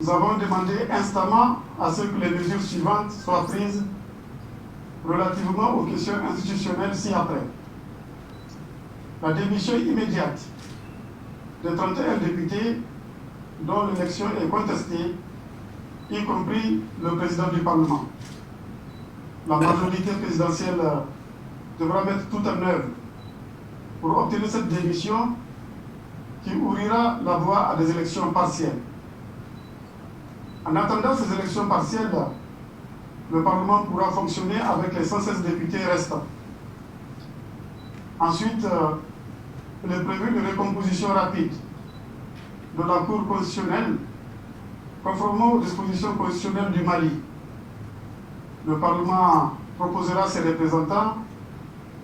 Nous avons demandé instamment à ce que les mesures suivantes soient prises relativement aux questions institutionnelles ci-après. La démission immédiate de 31 députés dont l'élection est contestée, y compris le président du Parlement. La majorité présidentielle devra mettre tout en œuvre pour obtenir cette démission qui ouvrira la voie à des élections partielles. En attendant ces élections partielles, le Parlement pourra fonctionner avec les 116 députés restants. Ensuite, il est prévu une recomposition rapide de la Cour constitutionnelle conformément aux dispositions constitutionnelles du Mali. Le Parlement proposera ses représentants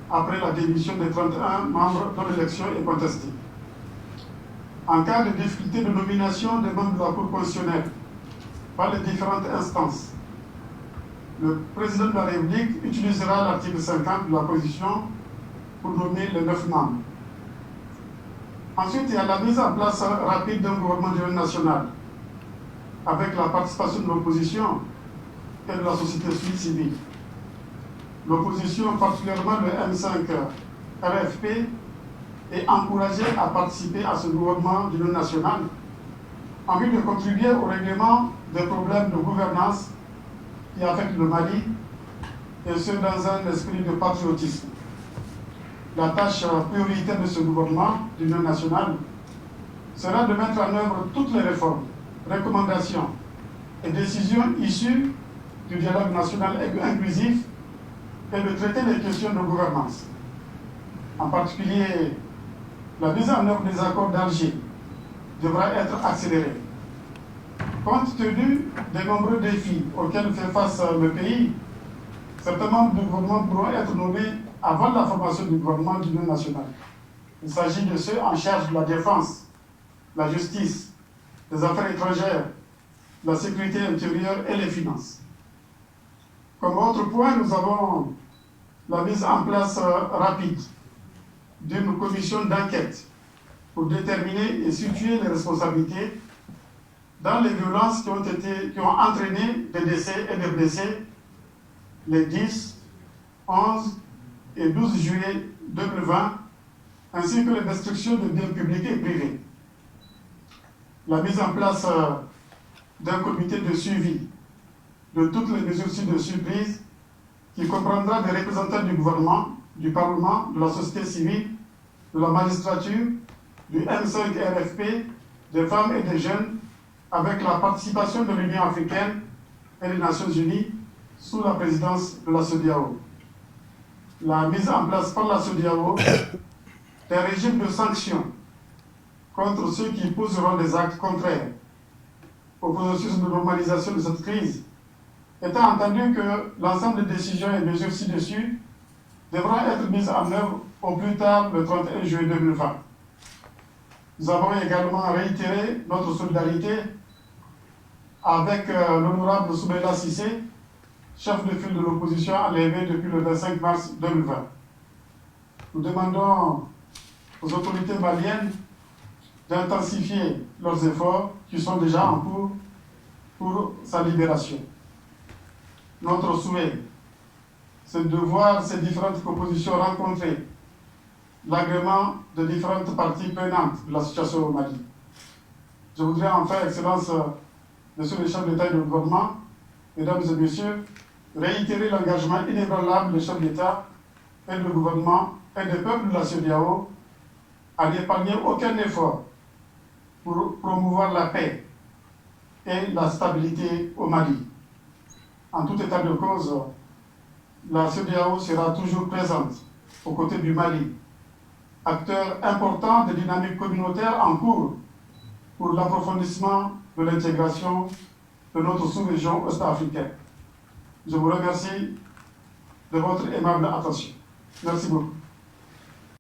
après la démission des 31 membres dont l'élection est contestée. En cas de difficulté de nomination des membres de la Cour constitutionnelle par les différentes instances, le président de la République utilisera l'article 50 de la Constitution pour nommer les 9 membres. Ensuite, il y a la mise en place rapide d'un gouvernement d'union nationale avec la participation de l'opposition et de la société civile. L'opposition, particulièrement le M5 RFP, est encouragée à participer à ce gouvernement d'union nationale en vue de contribuer au règlement des problèmes de gouvernance qui affectent le Mali, et ce dans un esprit de patriotisme. La tâche prioritaire de ce gouvernement d'union nationale sera de mettre en œuvre toutes les réformes, recommandations et décisions issues du dialogue national inclusif et de traiter les questions de gouvernance. En particulier, la mise en œuvre des accords d'Alger devra être accélérée. Compte tenu des nombreux défis auxquels fait face le pays, certains membres du gouvernement pourront être nommés avant la formation du gouvernement d'union nationale. Il s'agit de ceux en charge de la défense, la justice, les affaires étrangères, la sécurité intérieure et les finances. Comme autre point, nous avons la mise en place rapide d'une commission d'enquête pour déterminer et situer les responsabilités dans les violences qui ont entraîné des décès et des blessés les 10, 11 et 12 juillet 2020, ainsi que les destructions de biens publics et privés. La mise en place d'un comité de suivi de toutes les mesures ci-dessus prises, qui comprendra des représentants du gouvernement, du Parlement, de la société civile, de la magistrature, du M5 RFP, des femmes et des jeunes, avec la participation de l'Union africaine et des Nations unies sous la présidence de la CEDEAO. La mise en place par la CEDEAO d'un régime de sanctions contre ceux qui poseront des actes contraires au processus de normalisation de cette crise, étant entendu que l'ensemble des décisions et mesures ci-dessus devront être mises en œuvre au plus tard le 31 juillet 2020. Nous avons également réitéré notre solidarité avec l'honorable Soumaïla Cissé, chef de file de l'opposition enlevé depuis le 25 mars 2020. Nous demandons aux autorités maliennes d'intensifier leurs efforts qui sont déjà en cours pour sa libération. Notre souhait, c'est de voir ces différentes propositions rencontrer l'agrément de différentes parties prenantes de la situation au Mali. Je voudrais enfin, Excellence, Monsieur le chef d'État et de gouvernement, Mesdames et Messieurs, réitérer l'engagement inébranlable des chefs d'État et de gouvernement et des peuples de la CEDEAO à n'épargner aucun effort pour promouvoir la paix et la stabilité au Mali. En tout état de cause, la CEDEAO sera toujours présente aux côtés du Mali, acteur important des dynamiques communautaires en cours pour l'approfondissement de l'intégration de notre sous-région ouest-africaine. Je vous remercie de votre aimable attention. Merci beaucoup.